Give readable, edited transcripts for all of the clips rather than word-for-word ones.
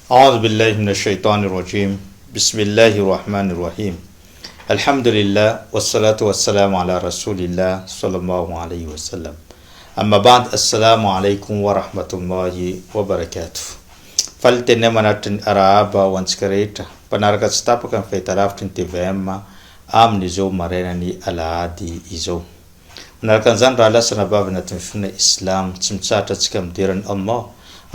أعوذ بالله من الشيطان الرجيم بسم الله الرحمن الرحيم الحمد لله والصلاة والسلام على رسول الله صلى الله عليه وسلم أما بعد السلام عليكم ورحمة الله وبركاته فلتنمنات أرابا وانسكريتا panaraka tsy tapaka ny fahitalavitra ny TVM amin'izao marainany alahady izao. Manaraka an'izany raha lasana vavy anatin'ny finoana islam tsy mitsahatra antsika mideran'ny Allah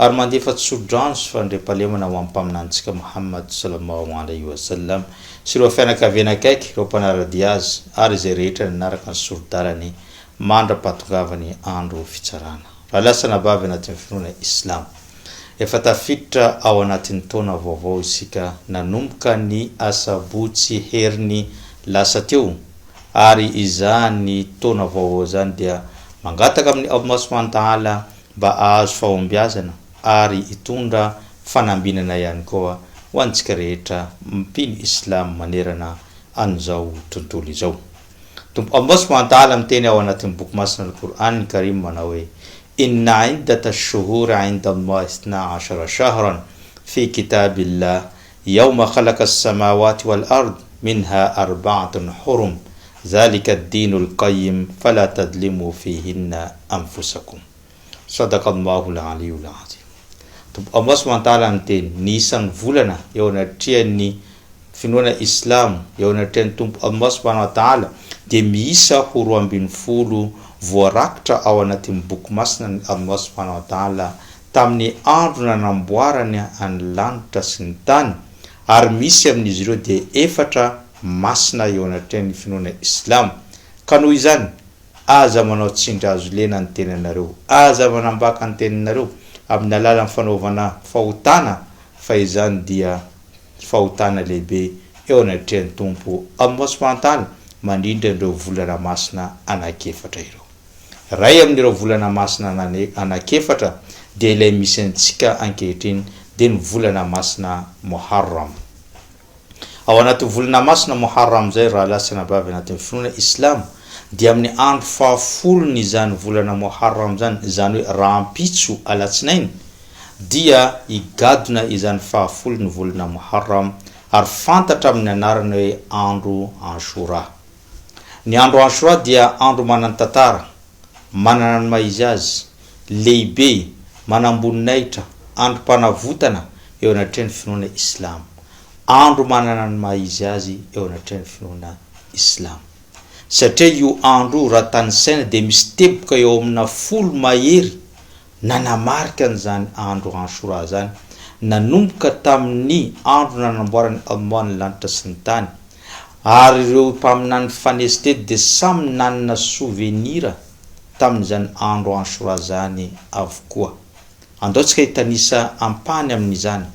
ary mandefa tsodrano sy fandre-pahalemana ho ampaminantsika Muhammad sallallahu alaihi wasallam sy ireo fianakaviana akaiky ireo mpanarady azy ary izay rehetra nanaraka ny sorodalany mandra-patongavany andro fitsarana. Raha lasana vavy anatin'ny finoana islam efa tafiditra ao anatin'ny taona vaovao isika nanomboka ny asabotsy heriny lasa teo ary izany taona vaovao zany dia mangataka amin'ny Allah subhanahu wa ta'ala mba ahazo fahombiazana ary itondra fanambinana ihany koa ho antsika rehetra mpino islam manerana an'izao tontolo izao. Allah subhanahu wa ta'ala miteny ao anatin'ny boky masina al-Qur'an al-Karim manao hoe إن عدة الشهور عند الله 12 شهرا في كتاب الله يوم خلق السماوات والأرض منها 4 حرم ذلك الدين القيم فلا تظلموا فيهن أنفسكم صدق الله العلي العظيم. الله سبحانه وتعالى متين نيسان فولنا يونتيني finoana islam yaonateny tompo Allah subhanahu wa ta'ala de miisa horoa ambin'ny folo voarakitra ao anatin'ny boky masina ny Allah subhanahu wa ta'ala tamin'ny andro nanamboarany any lanitra sy ny tany ary misy amin'izy ireo de efatra masina eo anatin'ny finoana islam. Ka noho izany aza manao tsindra azo lena ny tenanareo, aza manambaka ny tenanareo amin'ny alalan'ny fanaovana fahotana fa izany dia fahotana lehibe eo anatin'ny tompo Allah subhanahu wa ta'ala mandrindra ireo volana masina anakefatra ireo. Ray amin'ireo volana masina anakefatra dia ilay misy antsika ankehitriny dia ny volana masina Muharram. Ao anaty volana masina Muharram zay raha lasana vavy anatin'ny finoana islam dia amin'ny andro fahafolo izany volana Muharram zany hoe rahampitso alatsinainy dia igadona izany fahafolo ny volana Muharram ary fantatra amin'ny anarana hoe andro Ashura. Ny andro Ashura dia andro manan-tantara, manana ny maizy azy, lehibe, manamboninahitra, andro mpanavotana eo anatin'ny finoana islam. Andro manana ny maizy azy eo anatin'ny finoana islam. Satria io andro raha tany saina dia misy teboka eo amina folo mahery nanamarika an'izany andro Ashura zany, nanomboka tamin'ny andro nanamboarany Allah ny lanitra sy ny tany ary ireo mpaminany fanesy teto dia samy nanana souvenir tamin'izany andro Ashura zany avokoa. Andaotsika hitanisa ampany amin'izany.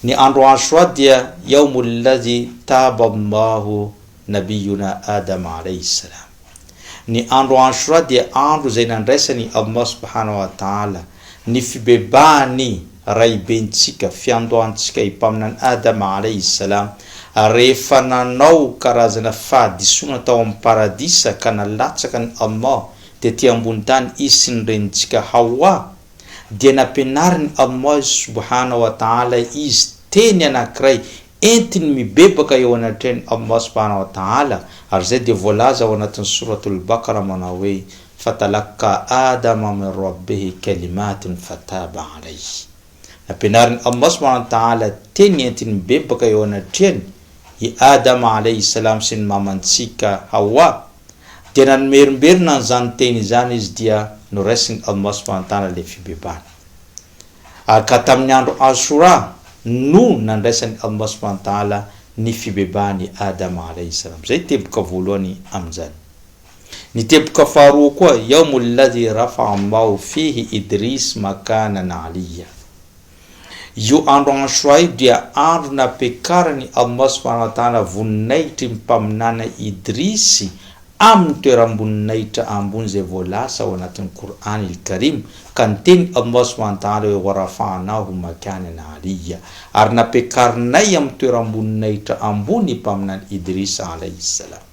Ny andro Ashura dia yaumul ladhi taba Allahu nabiyuna Adam alayhi salam. Ny andro Ashura dia andro zay nandraisany Allah subhanahu wa ta'ala ny fibebahany raibentsika fiandohantsika ipaminany Adam alayhi salam rehefa nanao karazana fahadisona tao amin'ny paradisa ka nalatsaka ny Allah dia ty ambony tany izy sy ny renitsika Hawa dia nampianariny Allah subhanahu wa ta'ala izy teny anankiray entiny mibebaka eo anatin'ny Allah subhanahu wa ta'ala ary zay dia voalaza ao anatin'ny suratul Baqara manao hoe fatalaka Adama min rabbihi kalimatin fataba alayhi. Nampianariny Allah subhanahu wa ta'ala teny entiny mibebaka eo anatriny i Adama alayhi salam sy ny mamantsika Hawa dia nanomerimberina n'izany teny izany izy dia noraisiny Allah subhanahu wa ta'ala le fibebana. Ary ka tamin'ny andro Ashura no nandraisany Allah subhanahu wa ta'ala ny fibebahany Adama alayhi salam. Zay teboka voalohany amin'izany. Ny teboka faharoa koa yaumul ladhi rafa'a Allahu fihi Idris makanan aliyya. Io andro Ashura io dia andro napekarany Allah subhanahu wa ta'ala voninahitry mpaminana Idris amin'ny toeram-boninahitra ambony zay voalasa ao anatin'ny Qur'an al-Karim ka niteny Allah subhanahu wa ta'ala hoe warafa'nahu makanan aliyya ary napekarinay amin'ny toeram-boninahitra ambony mpaminany Idris alayhi salam.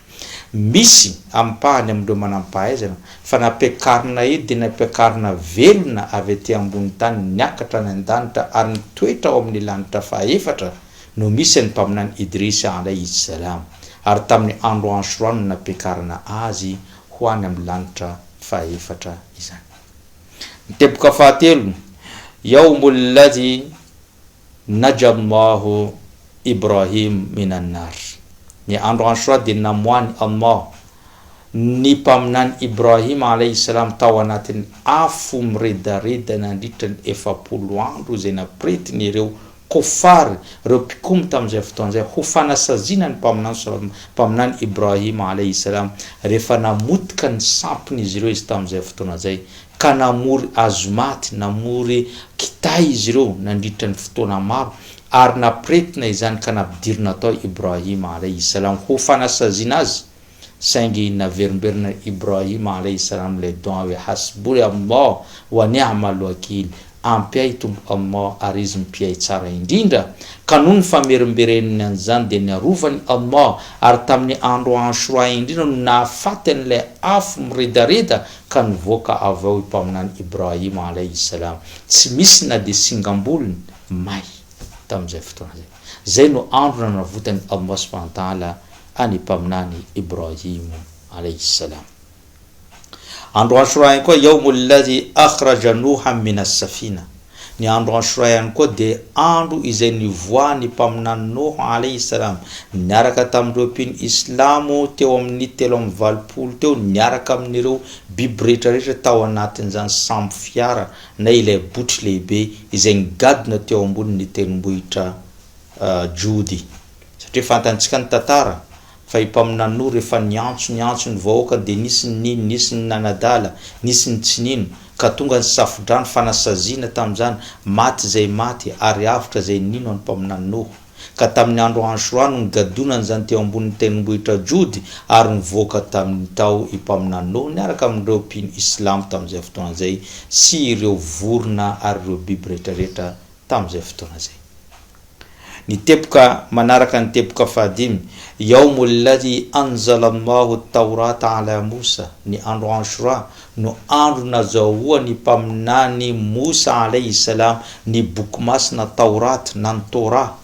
misy ampahany amindreo manampahaizana fa napiakarina edy de napiakarina velona avy aty ambony tany niakatra ny an-danitra ary nitoetra ao amin'ny lanitra faefatra no misy ny mpaminany Idrisa alayhi salam ary tamin'ny andro Ashura no napiakarina azy ho any amin'ny lanitra faefatra izany. Teboka fahatelo yaumul ladhi najallahu Ibrahim minan nar. Ni andro Ashura de namoany Allah ny mpaminany Ibrahim alayhi salam tao anatin'ny afo miredareda nandritra ny 70 andro zay napiretiny ireo kofary reo mpikomy tamin'izay fotoan'izay ho fanasazina ny mpaminany Ibrahim alayhi salam rehefa namotika ny sampony izy ireo izy tamin'izay fotoana zay ka namory azomaty namory kitay izy ireo nandritra ny fotoana maro ary napretina izany ka napidirina tao Ibrahim alayhi salam ho fanasazina azy saingy naverimberina Ibrahim alayhi salam le doa hoe hasburi Allah wa ni'mal wakil ampiay tombo Allah ary izy mpiay tsara indrindra ka noho ny famerimbereniny an'izany de niarovany Allah ary tamin'ny andro Ashura indrindra no nahafaty an'ilay afo miredareda ka nivoaka avy ao mpaminany Ibrahim alayhi salam tsy misy na de singambolony may tamin'izay fotoana zay no andro nanavotany Allah subhanahu wa ta'ala ani mpaminany Ibrahim alayhi salam. Andro Ashura koa yaumul ladhi akhraja Nuhan minas safina. Ni andro Ashura koa de andro izay nivoany mpaminany Nuh alayhi salam niaraka tamin'ireo mpino islamo teo amin'ny 320 teo niaraka amin'ireo biby rehetrarehetra tao anatin'izany sambo fiara na ilay botry lehibe izay nigadina teo ambonin'ny tendrombohitra Jody. Satria fantantsika ny tantara fa mpaminany Nuh rehefa niantso ny vahoaka de nisy ny nanadala nisy ny tsinino ka tonga ny safodrano fanasazina tamin'izany maty zay maty ary avitra zay nino any mpaminany Nuh ka tamin'ny andro Ashura no gadonany zany teo ambonin'ny tendrombohitra Jody ary nivoaka tamin'ny tao mpaminany Nuh niaraka amin'ireo mpino islam tamin'izay fotoana zay sy ireo vorona ary ireo biby rehetrarehetra tamin'izay fotoana zay. Ni tepoka manaraka ny tepoka fahadimy yaumul ladhi anzala Allahu at-taurata ala Musa. Ni andro Ashura no andro nazahoa ny mpaminany Musa alayhi salam ny boky masina Taurat na ny Torah.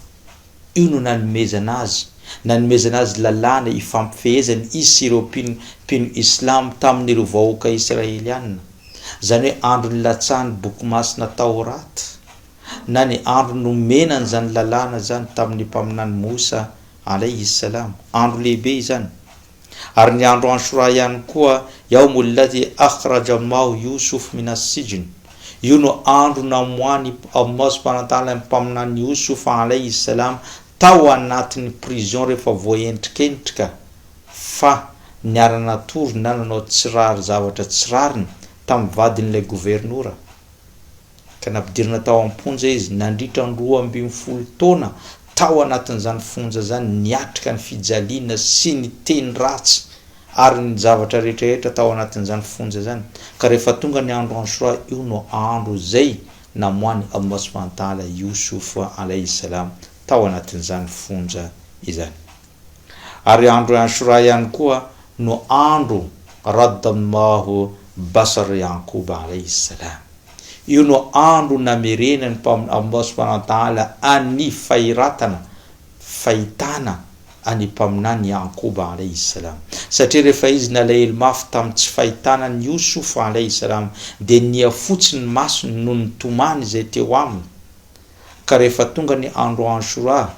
Io no nanomezana azy lalàna ifampifehezany izy sy ireo mpino islam tamin'ireo vahoaka israeliana zany hoe andro nilatsahany boky masina Taurat na ny andro nomenany zany lalàna zany tamin'ny mpaminany Musa alayhi salam andro lehibe izany. Ary ny andro Ashura ihany koa yaumul ladhi akhraja Allahu Yusuf minas sijn. Io no andro namoany Allah subhanahu wa ta'ala mpaminany Yusuf alayhi salam tao anatin'ny prison rehefa voaendrikendrika fa niarana tory na nanao tsirary zavatra tsirariny tamin'ny vadin'ilay gouvernoura ka napidirina tao amponja izy nandritra ny 12 taona tao anatin'izany fonja zany niatrika ny fijaliana sy ny teny ratsy ary ny zavatra rehetrarehetra tao anatin'izany fonja zany ka rehefa tonga ny andro Ashura io no andro zay namoany Allah subhanahu wa ta'ala Yusuf alayhi salam tao anatin'izany fonja izany. Ary andro Ashura ihany koa no andro raddallahu basar Yaqub alayhi salam. Io no andro namerenany Allah subhanahu wa ta'ala any fahitana any mpaminany Yaqub alayhi salam satria rehefa izy nalahelo mafy tamin'ny tsy fahitanany Yusuf alayhi salam de nia fotsiny masony no nitomany zay teo aminy ka rehefa tonga ny andro Ashura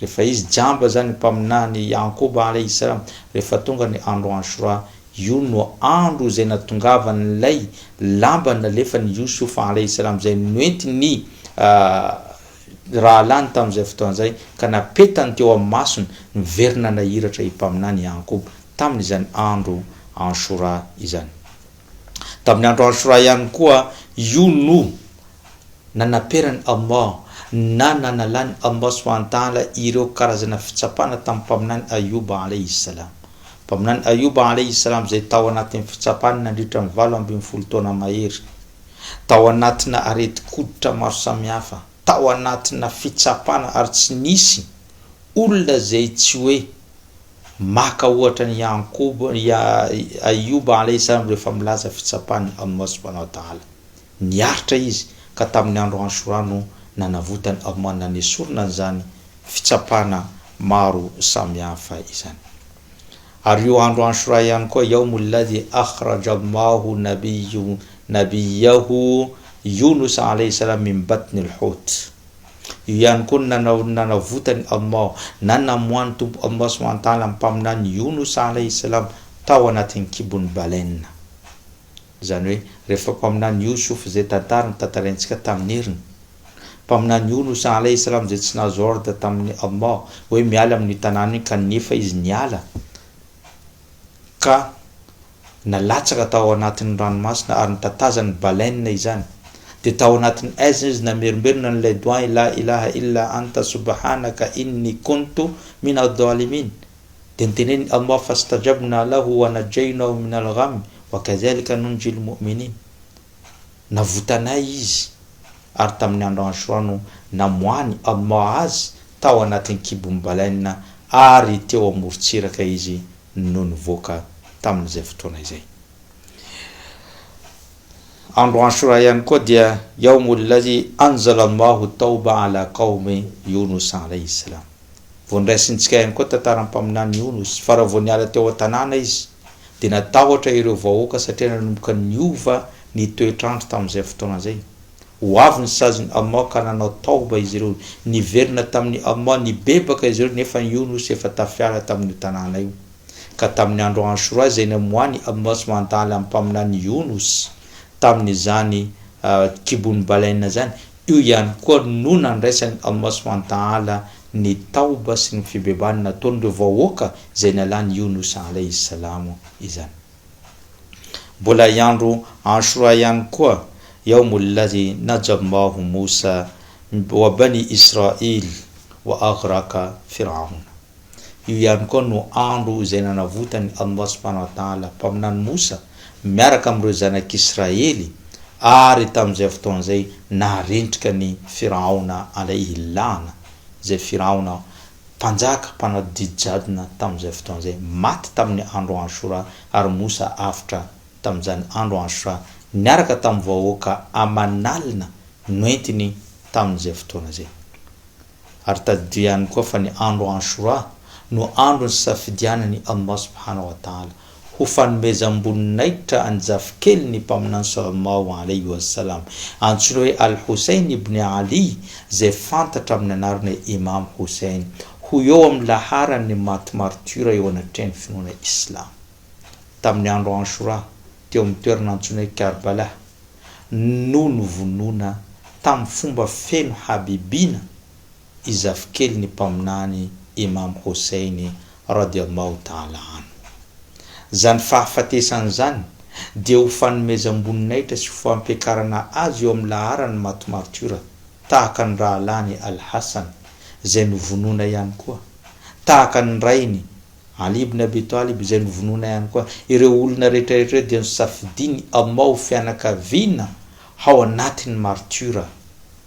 rehefa izy jamba zany mpaminany Yaqub alayhi salam rehefa tonga ny andro Ashura io no andro zay natongavany lay lamba nalefany Yusuf alayhi salam zay noenty ny raha lany tamin'izay fotoan'izay ka napetany teo amin'ny masony niverina nahiratra mpaminany Yaqub tamin'izany andro Ashura izany. Tamin'ny andro Ashura ihany koa io no nanaperany Allah na nanalany Allah subhanahu wa ta'ala ireo karazana fitsapana tamin'ny mpaminany Ayuba alayhi salam. Mpaminany Ayuba alayhi salam zay tao anatin'ny fitsapana nandritra ny 12 taona mahery tao anatina areti-koditra maro samihafa tao anatina fitsapana ary tsy nisy olona zay tsy hoe maka ohatra ny Ayuba alayhi salam rehefa milaza fitsapany Allah subhanahu wa ta'ala niaritra izy ka tamin'ny andro Ashura no nanavotany Allah nanesorina zany fitsapana maro samihafa izany. Ary io andro Ashura ihany koa yaumul ladhi akhraja Allahu nabiyahu Yunus alayhi salam min batni al-hut. Io ihany koa nanavotany Allah nanamoany tompo Allah subhanahu wa ta'ala mpaminany Yunus alayhi salam tao anatin'ny kibony baleine. Zany hoe rehefa mpaminany Yusuf zay tantaraintsika tamin'ny heriny, mpaminany Yunus alayhi salam zay tsy nahazo ordre tamin'ny Allah hoe miala amin'ny tanàna ka nefa izy niala ka nalatsaka tao anatin'ny ranomasina ary nitatazany baleine izany. De tao anatin'ny aiza izy namerimberina n'ilay doa la ilaha illa anta subhanaka inni kuntu min adh-dhalimin. De niteneny Allah fastajabna lahu wa najaynahu min al-gham wa kadhalika nunji al-mu'minin. Navutanay izy ary tamin'ny andro Ashura no namoany Allah azy tao anatin'ny kibony baleine ary teo amorontsiraka izy no nivoaka tamin'izay fotoana izay. Andro Ashura ihany koa dia yaumul ladhi anzala Allahu tauba ala qaumi Yunus alayhi salam. Vondraisintsika ihany koa tantaram-paminany Yunus fa raha niala teo an-tanàna izy dia natahotra ireo vahoaka satria nanomboka niova ny toetrandro tamin'izay fotoana zay. Ho avy ny saziny Allah ka nanao tauba izy ireo, niverina tamin'ny Allah, nibebaka izy ireo nefa Yunus efa tafiala tamin'io tanàna io. Ka tamin'ny andro Ashura zay namoany Allah subhanahu wa ta'ala mpaminany Yunus tamin'izany kibony baleine zany, io ihany koa no nandraisany Allah subhanahu wa ta'ala ny tauba sy ny fibebany nataon'ireo vahoaka zay nalany Yunus alayhi salam izany. Mbola iandro Ashura ihany koa yaumul ladhi najallahu Musa wa bani Israil wa aghraka Firaun. Io ihany koa no andro zay nanavotany Allah subhanahu wa ta'ala mpaminany Musa miaraka amin'ireo zanak'Israely ary tamin'izay fotoana zay naharendrika ny Firauna alayhi lana, zay Firauna mpanjaka mpanadidijadona tamin'izay fotoana zay maty tamin'ny andro Ashura ary Musa afitra tamin'izany andro Ashura niaraka tamin'ny vahoaka amanalina noentiny tamin'izay fotoana zay. Ary tadidio ihany koa fa ny andro Ashura no andro ny safidianany Allah subhanahu wa ta'ala ho fanomezam-boninahitra anjafy-kely ny mpaminany sallallahu alayhi wa sallam antsoina hoe Al-Hussein ibn Ali zay fantatra amin'ny anarana Imam Hussein ho eo amin'ny laharany maty martyra eo anatrehan'ny finoana Islam. Tamin'ny andro Ashura teo amin'ny toerana antsoina hoe Karbala no novonona tamin'ny fomba feno habibina izafy-kely ny mpaminany Imam Hussein radiyallahu ta'ala anhu. Zany fahafatesany zany dia ho fanomezam-boninahitra sy ho fampiakarana azy eo amin'ny laharany maty martyra tahaka ny rahalany Al-Hasan zay novonona ihany koa, tahaka ny rainy Ali ibn Abi Talib zay novonona ihany koa. Ireo olona rehetrarehetra dia nisafidiny Allah ho fianakaviana ao anatin'ny martyra,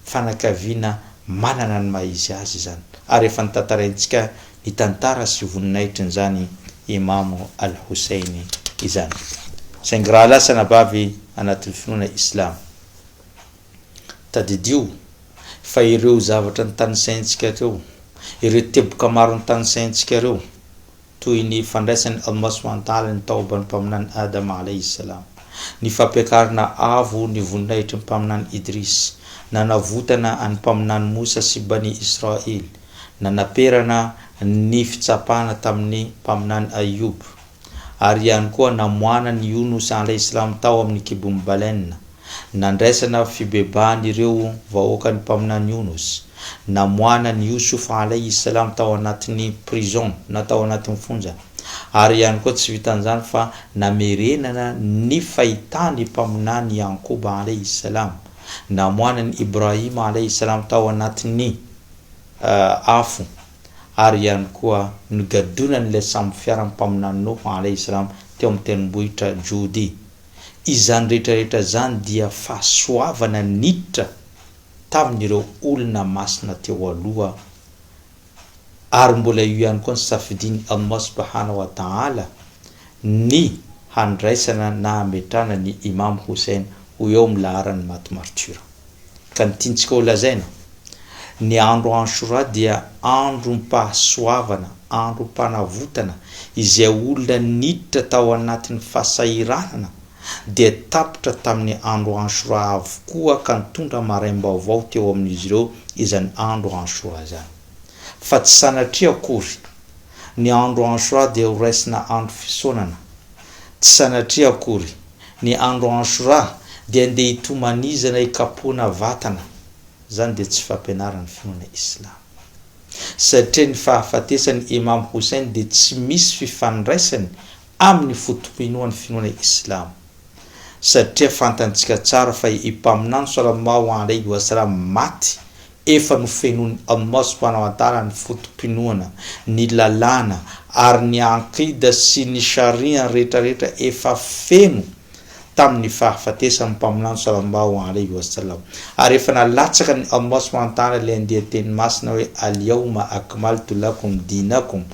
fanakaviana manana ny maizy azy zany. Ary efa nitantaraintsika ny tantara sy voninahitra zany Imam Al-Hussein izany. Saingy raha lasa nabavy anatin'ny finoana Islam tadidio fa ireo zavatra nitanisaintsika reo, ireo teboka maro nitanisaintsika reo toy ny fandraisany Allah subhanahu wa ta'ala ny taobany mpaminany Adam alayhi salam, ny fampiakarana avo ny voninahitra mpaminany Idris, nanavotana any mpaminany Musa sy bani Israel, nanaperana ny fitsapana tamin'ny mpaminany Ayub, ary ihany koa namoana ny Yunus alayhi salam tao amin'ny kibony baleine, nandraisana fibebany ireo vahoaka ny mpaminany Yunus, namoana ny Yusuf alayhi salam tao anatin'ny prison na tao anatin'ny fonja, ary ihany koa tsy vitan'izany fa namerenana ny fahitany mpaminany Yankoba alayhi salam, namoana ny Ibrahim alayhi salam tao anatin'ny afo, ary ihany koa nigadonan'ilay samby fiara mpaminany Nuh alayhi salam teo amin'ny tendrombohitra Jody. Izany rehetrarehetra zany dia fahasoavana niditra tamin'ireo olona masina teo aloha ary mbola io ihany koa ny safidiny Allah subhanahu wa ta'ala ny handraisana na ametrana ny Imam Hussein ho eo amin'ny laharany maty martyra. Ka ny tiantsika ho lazaina ny andro Ashura dia andro mpahasoavana, andro mpanavotana izay olona niditra tao anatin'ny fahasahiranana dia tapitra tamin'ny andro Ashura avokoa ka nitondra maraim-baovao teo amin'izy ireo izany andro Ashura zany. Fa tsy sanatria akory ny andro Ashura dia ho raisina andro fisaonana. Tsy sanatria akory ny andro Ashura dia andeha hitomanizana hikapoana vatana. Zany dia tsy fampianaran'ny finoana Islam. Satria ny fahafatesan'ny Imam Hussein dia tsy misy fifandraisany amin'ny fotom-pinoan'ny finoana Islam. Satria fantantsika tsara fa i mpaminany sallallahu alaihi wasallam maty efa nofenony Allah subhanahu wa ta'ala ny fotom-pinoana, ny lalàna ary ny aqida sy ny sharia rehetrarehetra efa feno tamin'ny fahafatesan'ny mpaminany sallallahu alaihi wasallam. Ary efa nalatsaka ny Allah subhanahu wa ta'ala ilay andeha teny masina hoe al-yawma akmaltu lakum dinakum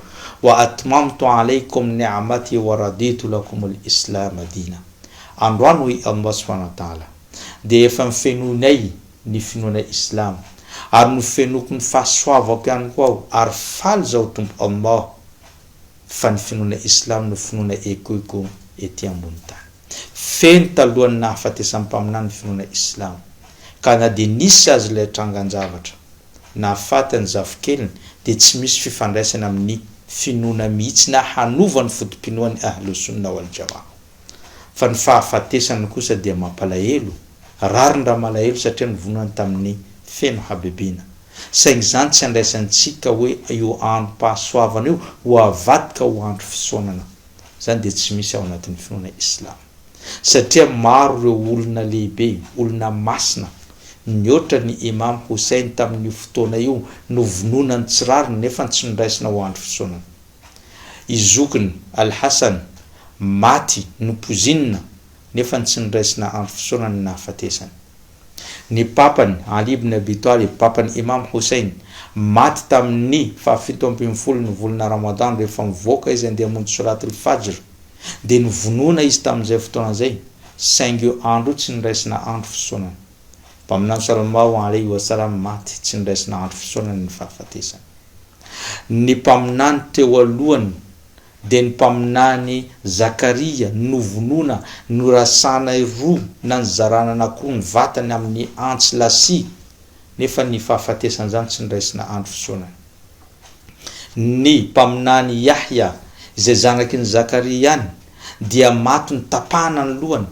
wa atmamtu alaykum ni'mati wa raditu lakum al-islam dina. Androany hoy Allah subhanahu wa ta'ala dia efa mifenonay ny finoana Islam ary nofenoko ny fahasoavako ihany koa ary faly zao tompo Allah fa ny finoana Islam no finoana ekoiko ety ambony tany. Feno talohan'ny nahafatesan'ny mpaminany finoana Islam ka na dia nisy azy ilay trangan-javatra na fatany zafikeliny dia tsy misy fifandraisana amin'ny finoana mihitsy na hanova ny fotom-pinoan'ny Ahlus Sunna wal Jamaa. Fa ny fahafatesany kosa dia mampalahelo, rarindra malahelo satria nivonany tamin'ny feno habebina. Saingy zany tsy andraisantsika hoe io andro mpahasoavana io ho avadika ho andro fisaonana. Zany dia tsy misy ao anatin'ny finoana Islam. Satria maro ireo olona lehibe, olona masina niotra ny Imam Hussein tamin'ny fotoana io novononany tsirariny nefa tsy niraisina ho andro fisaonana. Izokiny Al-Hasan maty nompozinina nefa tsy niraisina andro fisaonana na hafatesany. Ny papany Ali ibn Abi Talib, papany Imam Hussein, maty tamin'ny 17 ny volana Ramadan rehefa mivoaka izy andeha hamonjy Salatul Fajr. Dia nivonona izy tamin'izay fotoana izay, saingy io andro tsy niraisina andro fisaonana. Mpaminany sallallahu alaihi wasallam maty tsy niraisina andro fisaonana ny fahafatesany. Ny mpaminany teo alohany dia ny mpaminany Zakaria novonona norasana roa na nizarana anankiroa ny vatany amin'ny antsy lasi nefa ny fahafatesany zany tsy niraisina andro fisaonana. Ny mpaminany Yahya izay zanaky ny Zakaria ihany dia maty ny tapahana ny lohany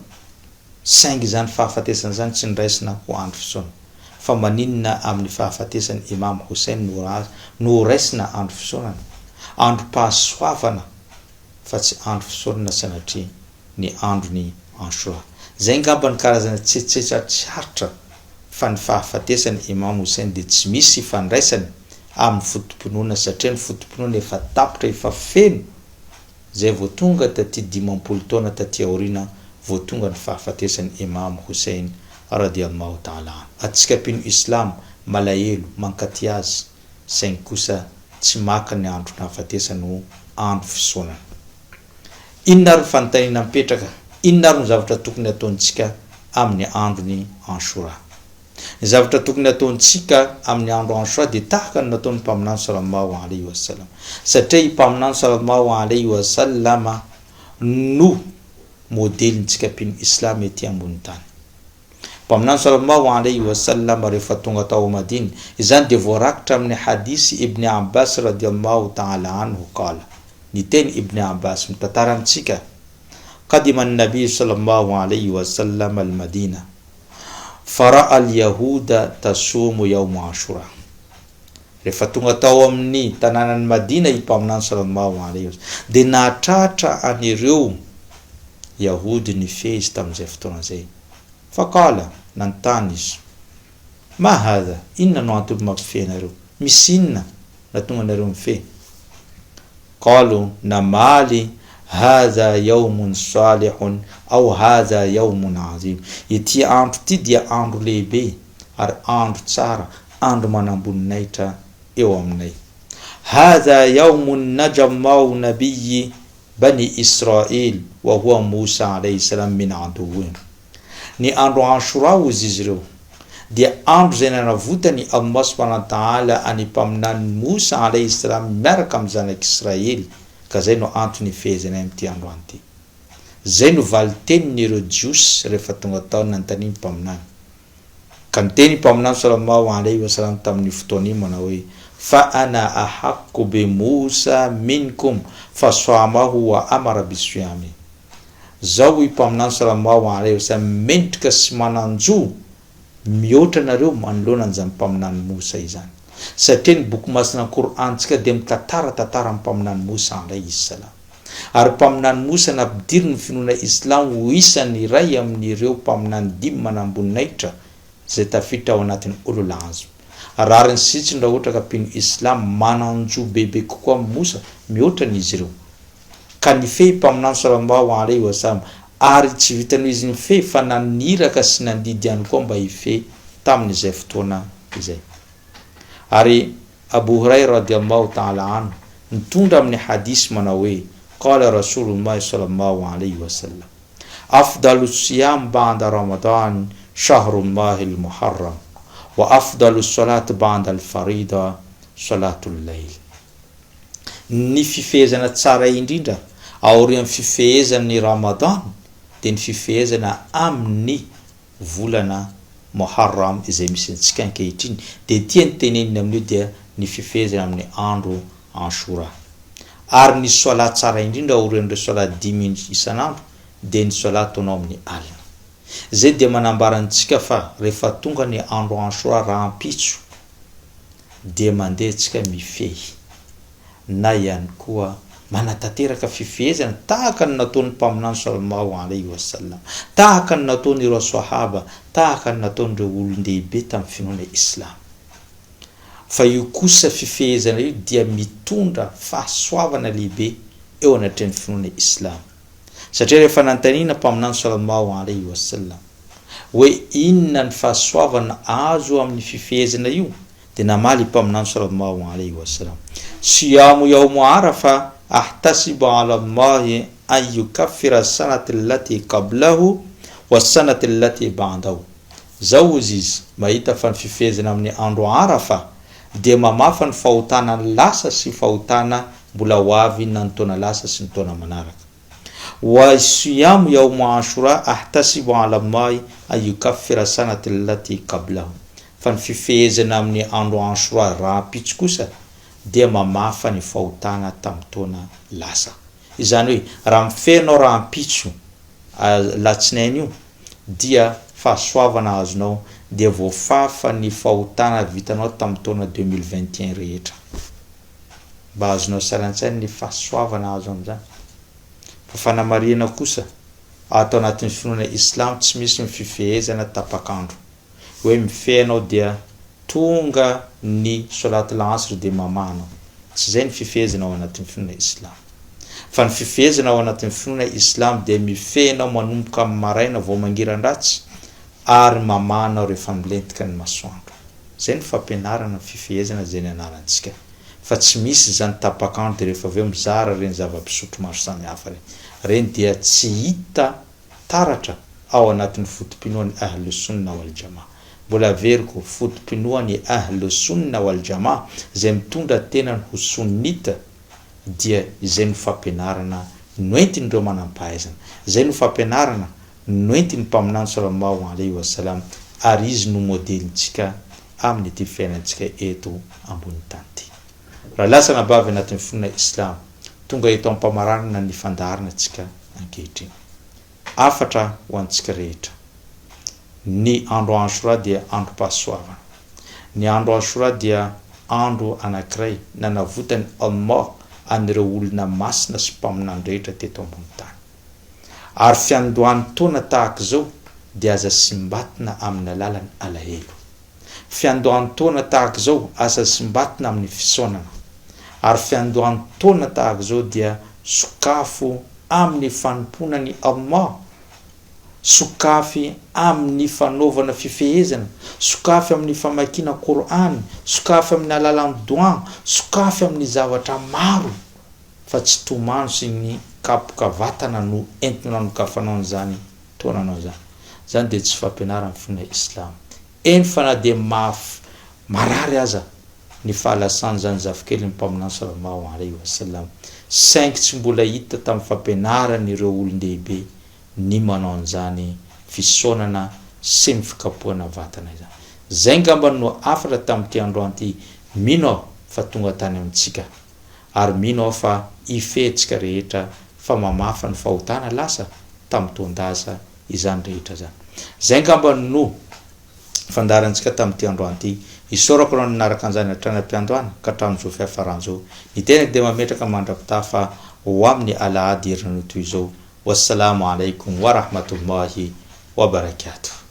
saingy zany fahafatesany zany tsy niraisina ho andro fisaonana. Fa maninona amin'ny fahafatesan'ny Imam Hussein no raisina andro fisaonana, andro mpahasoavana fa tsy andro fisaonana sanatria ny androny Ashura. Zay ngamba ny karazana tsetsetra tsiaritra fa ny fahafatesan'ny Imam Hussein dia tsy misy ifandraisany amin'ny fotom-pinoana satria ny fotom-pinoana efa tapitra efa feno. Zay vao tonga taty 50 taona taty aoriana vao tonga ny fahafatesan'ny Imam Hussein radiyallahu ta'ala. Atsika pino Islam malahelo mankaty azy saingy kosa tsy maka ny andro nahafatesany ho andro fisaonana. Inona ary ny fanontaniana mipetraka? Inona ary ny zavatra tokony ataontsika amin'ny androny Ashura? Ny zavatra tokony ataontsika amin'ny andro Ashura dia tahaka ny nataon'ny mpaminany sallallahu alaihi wasallam. Satria i mpaminany sallallahu alaihi wasallam no modelintsika pino Islam ety ambony tany. Mpaminany sallallahu alaihi wasallam rehefa tonga tao Madina, izany dia voarakitra amin'ny hadisy Ibn Abbas radiyallahu ta'ala anhu qala. Ny teny Ibn Abbas mitantara amitsika qadima an-nabiy sallallahu alaihi wasallam al-Madina fara'a al-yahuda tasumu yawm Ashura. Rehefa tonga tao amin'ny tanànan'ny Madina i mpaminany sallallahu alaihi wasallam dia nahatratra anireo Yahudi ny fezy tamin'izay fotoana izay. Faqala, nantany izy, ma hadha, inona no antony mampifehy nareo? Misy inona na tonga nareo mifehy? Qalu namali hadha yawmun salihun au hadha yawmun azim. Ity andro ty dia andro lehibe ary andro tsara, andro manamboninahitra eo aminay. hadha yaumun najamau nabiyi bani Israil wa huwa Musa alayhi salam min aduwwin. Ny andro Ashura ozy izy ireo dia andro zay nanavotany Allah subhanahu wa ta'ala any mpaminany Musa alayhi salam miaraka amin'ny zanak'Israely, ka zay no antony ifehezany amin'ity andro an'ity. Zay no valy tenin'ireo jiosy rehefa tonga tao nanontany mpaminany. Ka niteny mpaminany sallallahu alayhi wa sallam tamin'ny fotoana iny manao hoe fa ana ahaqqu bi Musa minkum fasamahu wa amara bisiyami. Zao i mpaminany sallallahu alayhi wa sallam mendrika sy mananjo mihoatra nareo manoloana an'izany mpaminany Musa izany, satria ny boky masina Korantsika dia mitantara mpaminany Musa alayhi salam. Ary mpaminany Musa nampidiry ny finoana Islam ho isan'ny iray amin'ireo mpaminany 5 manamboninahitra zay tafiditra ao anatin'ny ulul azm. Arariny sitsiny raha ohatra ka mpino Islam mananjo bebe kokoa amin'ny Musa mihoatra n'izy ireo. Ka nifehy mpaminany sallallahu alayhi wa sallam, ary tsy vitany izy nifehy fa naniraka sy nandidy ihany koa mba hifehy tamin'izay fotoana izay. Ary Abu Huraira radiyallahu ta'ala anhu nitondra amin'ny hadisy manao hoe qala Rasulullah sallallahu alayhi wa sallam afdalu siyam ba'da Ramadan shahrullahi al-muharram wa afdalu salat ba'da al-farida salatul layl. Ny fifehezana tsara indrindra aorian'ny fifehezan'ny Ramadan dia ny fifehezana amin'ny volana Muharram izay misy antsika ankehitriny, dia tiany tenenina amin'io dia ny fifehezana amin'ny andro Ashura. Ary ny salat tsara indrindra aorian'ireo salat 5 isan'andro dia ny salat tonao amin'ny alina. Zay dia manambara antsika fa rehefa tonga ny andro Ashura raha ampitso dia mandeha tsika mifehy na ihany koa manatanteraka fifehezana tahaka ny nataon'ny mpaminany sallallahu alayhi wa sallam, tahaka ny nataon'ireo sahaba, tahaka ny nataon'ireo olon-dehibe tamin'ny finoana Islam. Fa io kosa fifehezana io dia mitondra fahasoavana lehibe eo anatrehan'ny finoana Islam. Satria rehefa nantanina mpaminany sallallahu alayhi wa sallam hoe inona ny fahasoavana azo amin'ny fifehezana io, dia namaly mpaminany sallallahu alayhi wa sallam siyamu yawmu arafa ahtasibu ala Allahi an yukaffira sanati allati qablahu wa sanati allati ba'dahu. Zao izy mahita fa ny fifehezana amin'ny andro arafa dia mamafa ny fahotana lasa sy fahotana mbola ho avy na ny taona lasa sy ny taona manaraka. Wa siyamu yawmu ashura ahtasibu ala Allahi an yukaffira sanati allati qablahu. Fa ny fifehezana amin'ny andro Ashura raha ampitso kosa dia mamafa ny fahotana tamin'ny taona lasa. Izany hoe raha mifehinao raha ampitso latsinainy io dia fahasoavana azonao dia voafafa ny fahotana vitanao tamin'ny taona 2021 rehetra. Mba azonao salantsany ny fahasoavana azo amin'izany. Fa fanamarihana kosa atao anatin'ny finoana Islam tsy misy ny fifehezana tapakandro hoe mifehinao dia tonga ny salat al-asr dia mamanao. Tsy zay ny fifehezana ao anatin'ny finoana Islam. Fa ny fifehezana ao anatin'ny finoana Islam dia mifehinao manomboka amin'ny maraina vao mangiran-dratsy ary mamanao rehefa milentika ny masoandro. Zay ny fampianarana fifehezana zay ny anarantsika. Fa tsy misy zany tapakandro dia rehefa aveo mizara reny zava-pisotro maro samihafa reny dia tsy hita taratra ao anatin'ny fotom-pinoan'ny ahlus sunna wal jamaa. Mbola veriko fotom-pinoan'ny ahlus sunna wal jamaa zay mitondra tenany ho sunnita dia izay no fampianarana noentin'ireo manam-pahaizana, izay no fampianarana noentin'ny mpaminany sallallahu alayhi wa sallam, ary izy no modelintsika amin'ny ity fiainantsika eto ambony tany ity. Raha lasa nabavy anatin'ny finoana Islam tonga eto ampamarana ny fandaharana antsika ankehitriny. Afatra ho antsika rehetra. Ny andro Ashura dia andro pahasoavana. Ny andro Ashura dia andro anankiray nanavotany Allah anireo olona masina sy mpaminany rehetra teto ambony tany. Ary fiandohan'ny taona tahaka izao dia aza simbatina amin'ny alalan'ny alahelo. Fiandohan'ny taona tahaka izao aza simbatina amin'ny fisaonana. Ary fiandohan'ny taona tahaka izao dia sokafo amin'ny fanomponany Allah sokafy amin'ny fanaovana fifehezana, sokafy amin'ny famakiana Qur'an, sokafy amin'ny alalan'ny doa, sokafy amin'ny zavatra maro fa tsy tomano sy ny kapoka vatana no entina nokafanao an'izany tonanao zany. Zany de tsy fampianarana fina islam. Eny fa na de marary aza ny fahalasany zany zafikely mpaminany sallallahu alaihi wasallam. Saingy tsy mbola hita tamin'ny fampianarana ireo olon-dehibe ny manao an'izany fisaonana sy ny fikapohana vatana izany. Zay ngamba no afatra tamin'ity androany ity. Mino aho fa tonga tany amintsika. Ary mino aho fa ifehetsika rehetra fa mamafa ny fahotana lasa tamin'ny tondaza izany rehetra zany. Zay ngamba no fandarantsika tamin'ity androany ity. Isorako no nanaraka an'izany hatrany am-piandohana ka hatramin'izao fiafaran'izao. Ny tenako dia mametraka mandrapita fa ho amin'ny alahady herinany toy izao. Wassalamu alaikum wa rahmatullahi wa barakatuh.